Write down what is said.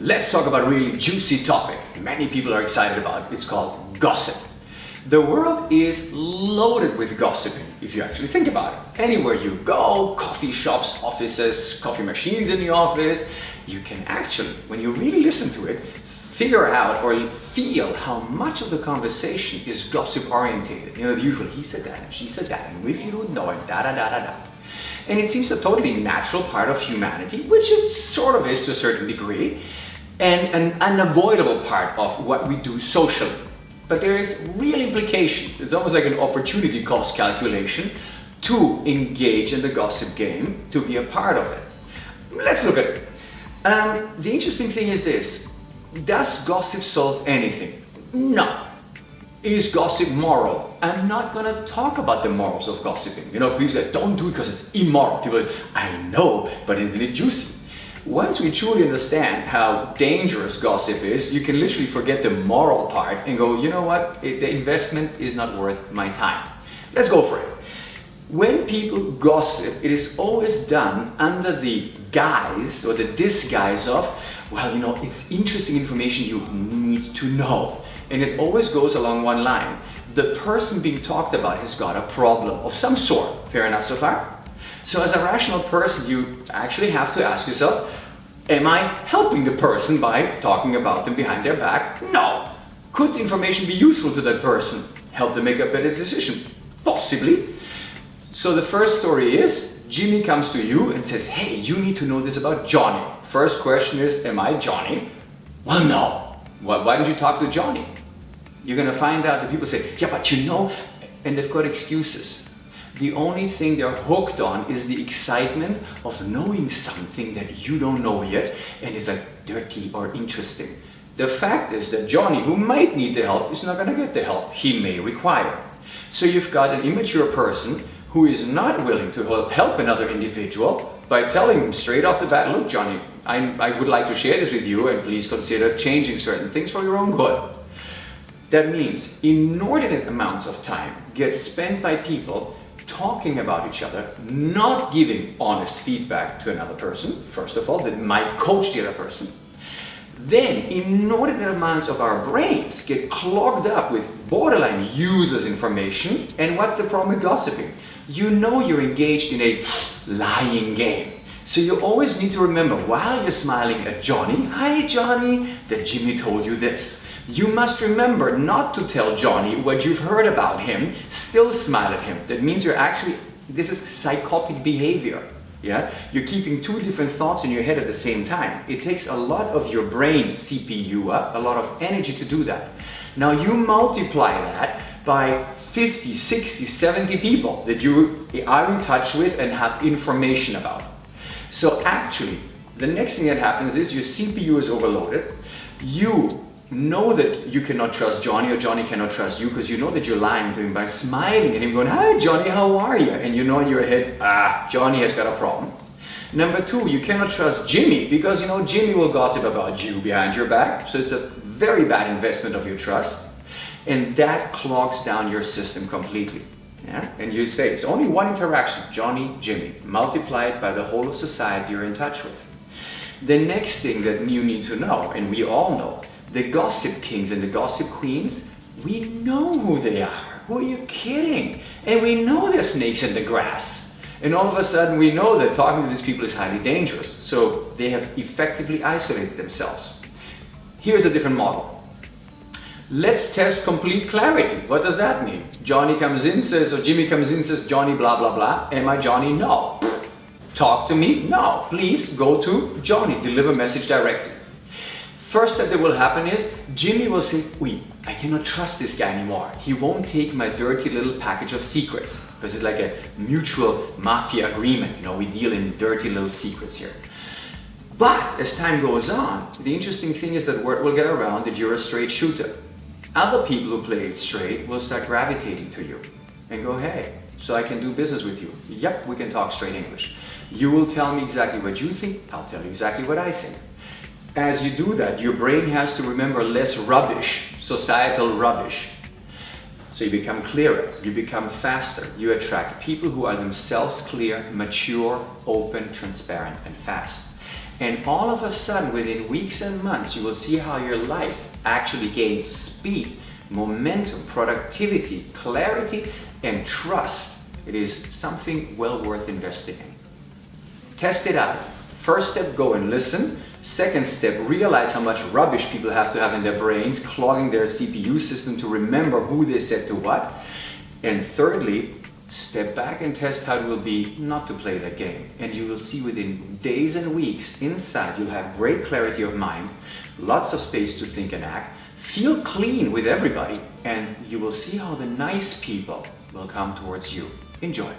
Let's talk about a really juicy topic many people are excited about. It's called gossip. The world is loaded with gossiping, if you actually think about it. Anywhere you go, coffee shops, offices, coffee machines in the office, you can actually, when you really listen to it, figure out or feel how much of the conversation is gossip orientated. You know, the usual, he said that and she said that, and if you don't know it, da da da da da. And it seems a totally natural part of humanity, which it sort of is to a certain degree, and an unavoidable part of what we do socially. But there is real implications. It's almost like an opportunity cost calculation to engage in the gossip game, to be a part of it. Let's look at it. The interesting thing is this. Does gossip solve anything? No. Is gossip moral? I'm not going to talk about the morals of gossiping. You know, people say, don't do it because it's immoral. People say, I know, but isn't it juicy? Once we truly understand how dangerous gossip is, you can literally forget the moral part and go, you know what, the investment is not worth my time. Let's go for it. When people gossip, it is always done under the guise or the disguise of, well, you know, it's interesting information you need to know. And it always goes along one line. The person being talked about has got a problem of some sort. Fair enough so far? So as a rational person, you actually have to ask yourself, am I helping the person by talking about them behind their back? No. Could the information be useful to that person? Help them make a better decision? Possibly. So the first story is, Jimmy comes to you and says, hey, you need to know this about Johnny. First question is, am I Johnny? Well, no. Why don't you talk to Johnny? You're going to find out that people say, yeah, but you know, and they've got excuses. The only thing they're hooked on is the excitement of knowing something that you don't know yet and is like dirty or interesting. The fact is that Johnny, who might need the help, is not going to get the help he may require. So you've got an immature person who is not willing to help another individual by telling him straight off the bat, look, Johnny, I would like to share this with you and please consider changing certain things for your own good. That means inordinate amounts of time get spent by people talking about each other, not giving honest feedback to another person, first of all, that might coach the other person. Then inordinate amounts of our brains get clogged up with borderline useless information. And what's the problem with gossiping? You know you're engaged in a lying game. So you always need to remember, while you're smiling at Johnny, hi Johnny, that Jimmy told you this. You must remember not to tell Johnny what you've heard about him, still smile at him. That means you're actually, this is psychotic behavior. Yeah? You're keeping two different thoughts in your head at the same time. It takes a lot of your brain CPU up, a lot of energy to do that. Now you multiply that by 50, 60, 70 people that you are in touch with and have information about. So actually, the next thing that happens is your CPU is overloaded. You know that you cannot trust Johnny or Johnny cannot trust you because you know that you're lying to him by smiling at him going, hi Johnny, how are you? And you know in your head, Johnny has got a problem. Number two, you cannot trust Jimmy because you know Jimmy will gossip about you behind your back. So it's a very bad investment of your trust. And that clogs down your system completely. Yeah? And you say it's only one interaction, Johnny, Jimmy. Multiply it by the whole of society you're in touch with. The next thing that you need to know, and we all know, the gossip kings and the gossip queens, we know who they are. Who are you kidding? And we know they're snakes in the grass. And all of a sudden we know that talking to these people is highly dangerous. So they have effectively isolated themselves. Here's a different model. Let's test complete clarity. What does that mean? Johnny comes in, says, or Jimmy comes in, says, Johnny, blah, blah, blah. Am I Johnny? No. Talk to me? No. Please go to Johnny. Deliver message directly. First step that will happen is Jimmy will say, wait, I cannot trust this guy anymore. He won't take my dirty little package of secrets. Because it's like a mutual mafia agreement. You know, we deal in dirty little secrets here. But as time goes on, the interesting thing is that word will get around that you're a straight shooter. Other people who play it straight will start gravitating to you and go, hey, so I can do business with you. Yep, we can talk straight English. You will tell me exactly what you think. I'll tell you exactly what I think. As you do that, your brain has to remember less rubbish, societal rubbish. So you become clearer, you become faster, you attract people who are themselves clear, mature, open, transparent, and fast. And all of a sudden, within weeks and months, you will see how your life actually gains speed, momentum, productivity, clarity, and trust. It is something well worth investing in. Test it out. First step, go and listen. Second step, realize how much rubbish people have to have in their brains, clogging their CPU system to remember who they said to what. And thirdly, step back and test how it will be not to play that game. And you will see within days and weeks inside, you'll have great clarity of mind, lots of space to think and act, feel clean with everybody, and you will see how the nice people will come towards you. Enjoy.